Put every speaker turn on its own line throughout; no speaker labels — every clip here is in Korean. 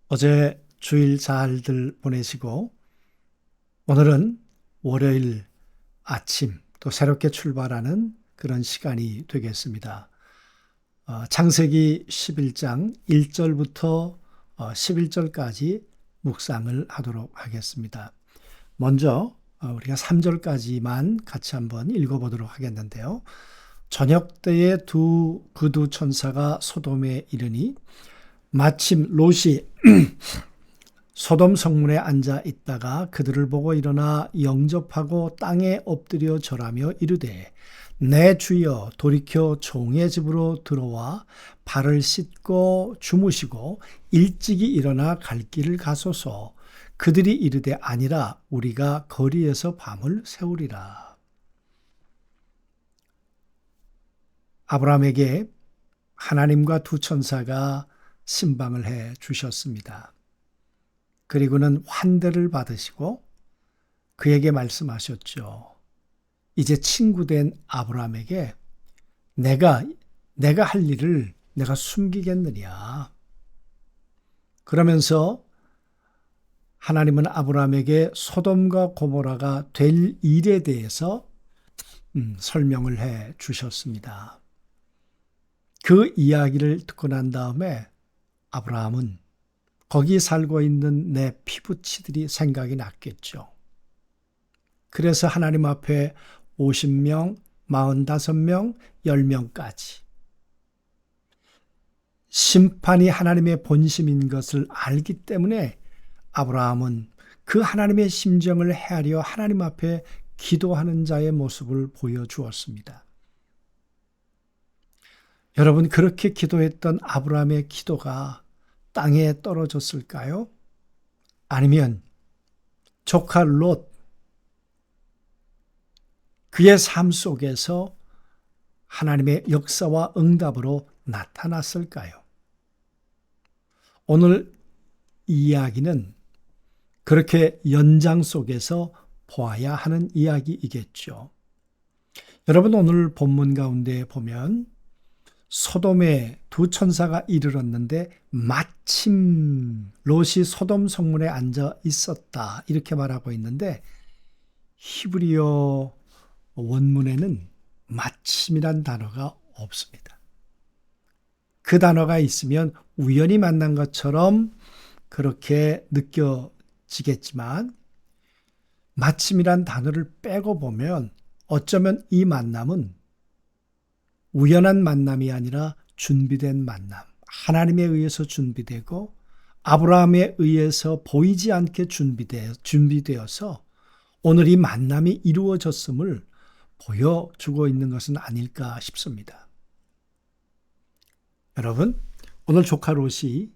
어제 주일 잘들 보내시고 오늘은 월요일 아침 또 새롭게 출발하는 그런 시간이 되겠습니다. 창세기 11장 1절부터 11절까지 묵상을 하도록 하겠습니다. 먼저 우리가 3절까지만 같이 한번 읽어보도록 하겠는데요. 저녁 때에 그 두 천사가 소돔에 이르니 마침 롯이 소돔 성문에 앉아 있다가 그들을 보고 일어나 영접하고 땅에 엎드려 절하며 이르되 내 주여 돌이켜 종의 집으로 들어와 발을 씻고 주무시고 일찍이 일어나 갈 길을 가소서. 그들이 이르되 아니라 우리가 거리에서 밤을 새우리라. 아브라함에게 하나님과 두 천사가 신방을 해 주셨습니다. 그리고는 환대를 받으시고 그에게 말씀하셨죠. 이제 친구된 아브라함에게 내가 할 일을 내가 숨기겠느냐. 그러면서 하나님은 아브라함에게 소돔과 고모라가 될 일에 대해서 설명을 해 주셨습니다. 그 이야기를 듣고 난 다음에 아브라함은 거기 살고 있는 내 피부치들이 생각이 났겠죠. 그래서 하나님 앞에 50명, 45명, 10명까지 심판이 하나님의 본심인 것을 알기 때문에 아브라함은 그 하나님의 심정을 헤아려 하나님 앞에 기도하는 자의 모습을 보여주었습니다. 여러분, 그렇게 기도했던 아브라함의 기도가 땅에 떨어졌을까요? 아니면 조카 롯, 그의 삶 속에서 하나님의 역사와 응답으로 나타났을까요? 오늘 이야기는 그렇게 연장 속에서 보아야 하는 이야기이겠죠. 여러분, 오늘 본문 가운데 보면 소돔에 두 천사가 이르렀는데 마침 롯이 소돔 성문에 앉아 있었다, 이렇게 말하고 있는데 히브리어 원문에는 마침이란 단어가 없습니다. 그 단어가 있으면 우연히 만난 것처럼 그렇게 느껴지겠지만 마침이란 단어를 빼고 보면 어쩌면 이 만남은 우연한 만남이 아니라 준비된 만남, 하나님에 의해서 준비되고 아브라함에 의해서 보이지 않게 준비되어서 오늘 이 만남이 이루어졌음을 보여주고 있는 것은 아닐까 싶습니다. 여러분, 오늘 조카 롯이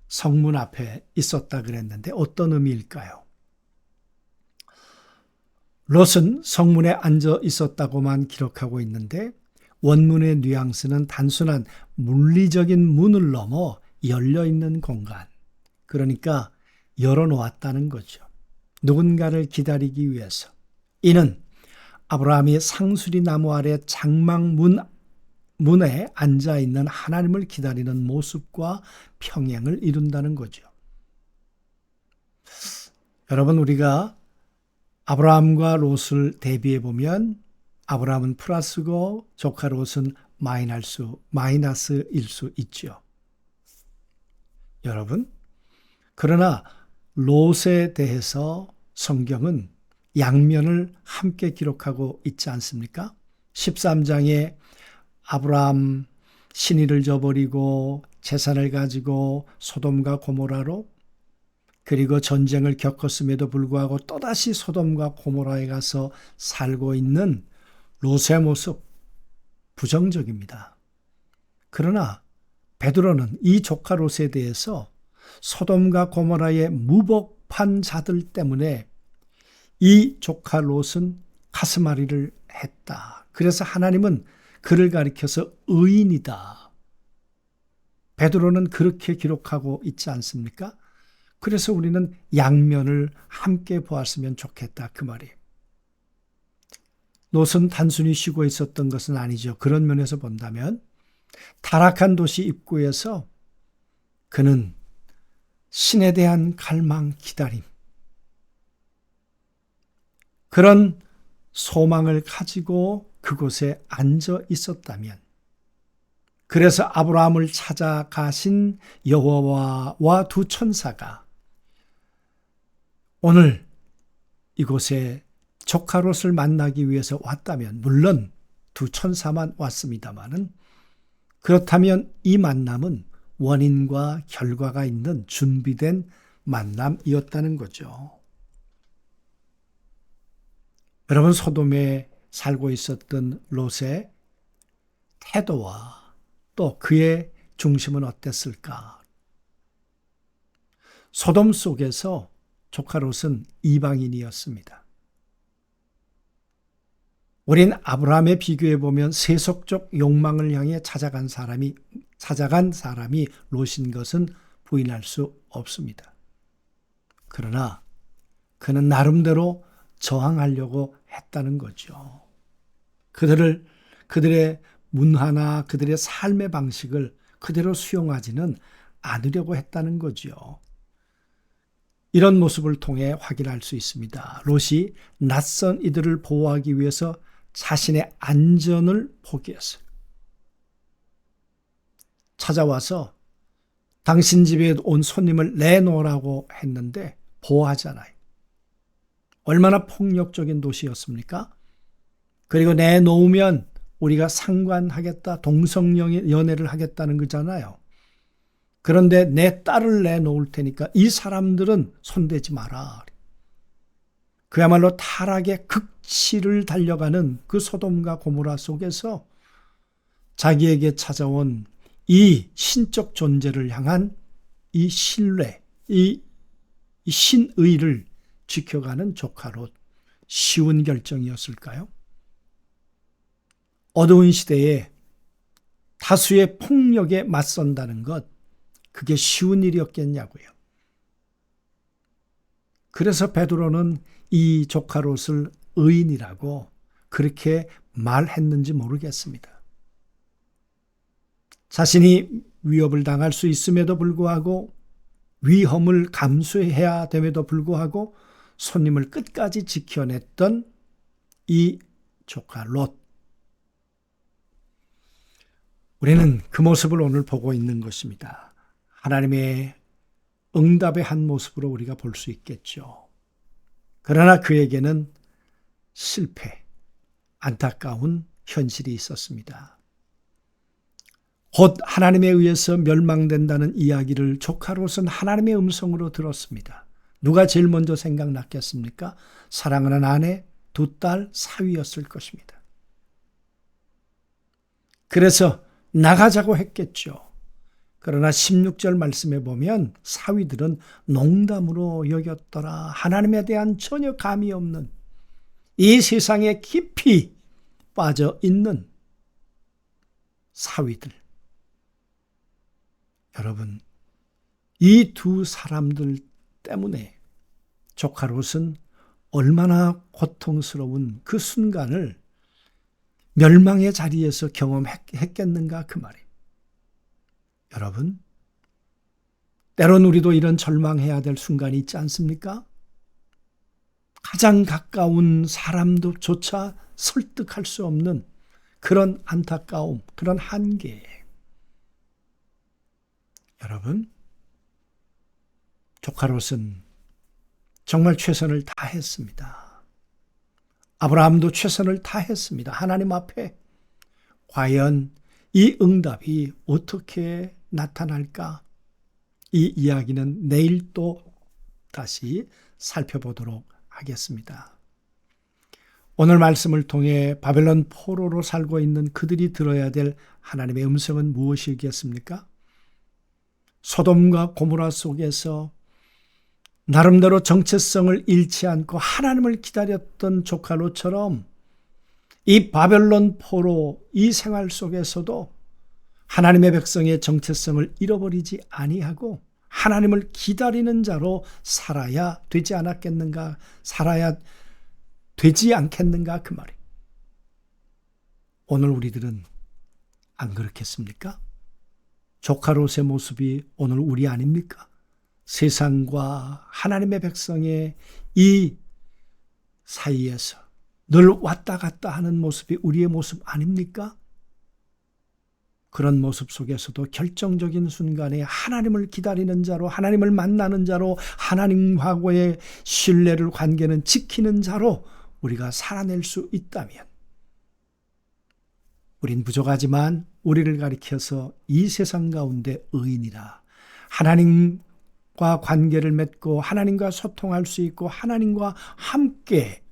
성문 앞에 있었다 그랬는데 어떤 의미일까요? 롯은 성문에 앉아 있었다고만 기록하고 있는데 원문의 뉘앙스는 단순한 물리적인 문을 넘어 열려있는 공간, 그러니까 열어놓았다는 거죠. 누군가를 기다리기 위해서. 이는 아브라함이 상수리 나무 아래 장막문에 앉아있는 하나님을 기다리는 모습과 평행을 이룬다는 거죠. 여러분, 우리가 아브라함과 롯을 대비해 보면 아브라함은 플러스고 조카 롯은 마이너스일 수 있죠. 여러분, 그러나 롯에 대해서 성경은 양면을 함께 기록하고 있지 않습니까? 13장에 아브라함 신의를 저버리고 재산을 가지고 소돔과 고모라로, 그리고 전쟁을 겪었음에도 불구하고 또다시 소돔과 고모라에 가서 살고 있는 롯의 모습, 부정적입니다. 그러나 베드로는 이 조카 롯에 대해서 소돔과 고모라의 무법한 자들 때문에 이 조카 롯은 가스마리를 했다. 그래서 하나님은 그를 가리켜서 의인이다. 베드로는 그렇게 기록하고 있지 않습니까? 그래서 우리는 양면을 함께 보았으면 좋겠다, 그 말이에요. 롯은 단순히 쉬고 있었던 것은 아니죠. 그런 면에서 본다면 타락한 도시 입구에서 그는 신에 대한 갈망, 기다림, 그런 소망을 가지고 그곳에 앉아 있었다면, 그래서 아브라함을 찾아가신 여호와와 두 천사가 오늘 이곳에 조카 롯을 만나기 위해서 왔다면, 물론 두 천사만 왔습니다마는, 그렇다면 이 만남은 원인과 결과가 있는 준비된 만남이었다는 거죠. 여러분, 소돔에 살고 있었던 롯의 태도와 또 그의 중심은 어땠을까? 소돔 속에서 조카 롯은 이방인이었습니다. 우린 아브라함에 비교해 보면 세속적 욕망을 향해 찾아간 사람이 롯인 것은 부인할 수 없습니다. 그러나 그는 나름대로 저항하려고 했다는 거죠. 그들의 문화나 그들의 삶의 방식을 그대로 수용하지는 않으려고 했다는 거죠. 이런 모습을 통해 확인할 수 있습니다. 롯이 낯선 이들을 보호하기 위해서 자신의 안전을 포기했어요. 찾아와서 당신 집에 온 손님을 내놓으라고 했는데 보호하잖아요. 얼마나 폭력적인 도시였습니까? 그리고 내놓으면 우리가 상관하겠다, 동성연애를 하겠다는 거잖아요. 그런데 내 딸을 내놓을 테니까 이 사람들은 손대지 마라. 그야말로 타락의 극치를 달려가는 그 소돔과 고모라 속에서 자기에게 찾아온 이 신적 존재를 향한 이 신뢰, 이 신의를 지켜가는 조카 롯, 쉬운 결정이었을까요? 어두운 시대에 다수의 폭력에 맞선다는 것, 그게 쉬운 일이었겠냐고요. 그래서 베드로는 이 조카 롯을 의인이라고 그렇게 말했는지 모르겠습니다. 자신이 위협을 당할 수 있음에도 불구하고, 위험을 감수해야 됨에도 불구하고 손님을 끝까지 지켜냈던 이 조카 롯. 우리는 그 모습을 오늘 보고 있는 것입니다. 하나님의 응답의 한 모습으로 우리가 볼 수 있겠죠. 그러나 그에게는 실패, 안타까운 현실이 있었습니다. 곧 하나님에 의해서 멸망된다는 이야기를 조카 롯은 하나님의 음성으로 들었습니다. 누가 제일 먼저 생각났겠습니까? 사랑하는 아내, 두 딸, 사위였을 것입니다. 그래서 나가자고 했겠죠. 그러나 16절 말씀에 보면 사위들은 농담으로 여겼더라. 하나님에 대한 전혀 감이 없는, 이 세상에 깊이 빠져 있는 사위들. 여러분, 이 두 사람들 때문에 조카 롯은 얼마나 고통스러운 그 순간을 멸망의 자리에서 경험했겠는가 그 말이에요. 여러분, 때론 우리도 이런 절망해야 될 순간이 있지 않습니까? 가장 가까운 사람도조차 설득할 수 없는 그런 안타까움, 그런 한계. 여러분, 조카 롯은 정말 최선을 다했습니다. 아브라함도 최선을 다했습니다. 하나님 앞에. 과연 이 응답이 어떻게 나타날까? 이 이야기는 내일 또 다시 살펴보도록 하겠습니다. 오늘 말씀을 통해 바벨론 포로로 살고 있는 그들이 들어야 될 하나님의 음성은 무엇이겠습니까? 소돔과 고모라 속에서 나름대로 정체성을 잃지 않고 하나님을 기다렸던 조카 롯처럼 이 바벨론 포로 이 생활 속에서도 하나님의 백성의 정체성을 잃어버리지 아니하고 하나님을 기다리는 자로 살아야 되지 않았겠는가, 살아야 되지 않겠는가 그 말이에요. 오늘 우리들은 안 그렇겠습니까? 조카 롯의 모습이 오늘 우리 아닙니까? 세상과 하나님의 백성의 이 사이에서 늘 왔다 갔다 하는 모습이 우리의 모습 아닙니까? 그런 모습 속에서도 결정적인 순간에 하나님을 기다리는 자로, 하나님을 만나는 자로, 하나님과의 신뢰를 관계는 지키는 자로 우리가 살아낼 수 있다면, 우린 부족하지만 우리를 가리켜서 이 세상 가운데 의인이라, 하나님과 관계를 맺고 하나님과 소통할 수 있고 하나님과 함께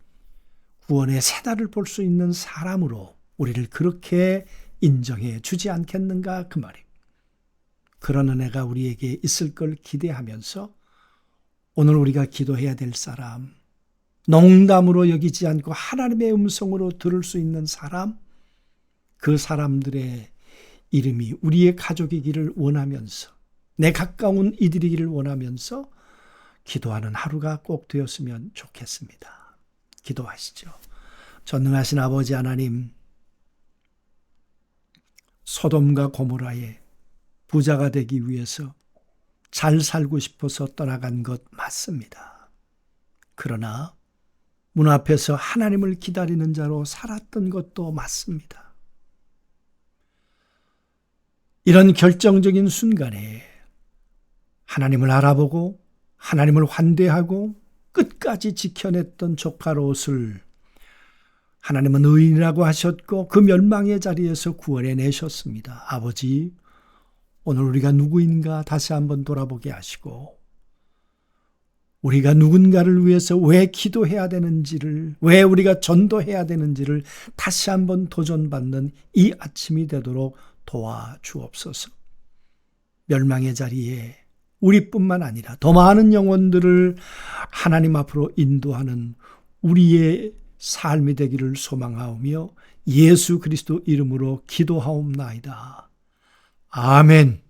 구원의 새날을 볼 수 있는 사람으로 우리를 그렇게 인정해 주지 않겠는가, 그 말이에요. 그런 은혜가 우리에게 있을 걸 기대하면서 오늘 우리가 기도해야 될 사람, 농담으로 여기지 않고 하나님의 음성으로 들을 수 있는 사람, 그 사람들의 이름이 우리의 가족이기를 원하면서, 내 가까운 이들이기를 원하면서 기도하는 하루가 꼭 되었으면 좋겠습니다. 기도하시죠. 전능하신 아버지 하나님, 소돔과 고모라의 부자가 되기 위해서 잘 살고 싶어서 떠나간 것 맞습니다. 그러나 문 앞에서 하나님을 기다리는 자로 살았던 것도 맞습니다. 이런 결정적인 순간에 하나님을 알아보고 하나님을 환대하고 끝까지 지켜냈던 조카 롯을 하나님은 의인이라고 하셨고 그 멸망의 자리에서 구원해 내셨습니다. 아버지, 오늘 우리가 누구인가 다시 한번 돌아보게 하시고, 우리가 누군가를 위해서 왜 기도해야 되는지를, 왜 우리가 전도해야 되는지를 다시 한번 도전받는 이 아침이 되도록 도와주옵소서. 멸망의 자리에 우리뿐만 아니라 더 많은 영혼들을 하나님 앞으로 인도하는 우리의 삶이 되기를 소망하오며 예수 그리스도 이름으로 기도하옵나이다. 아멘.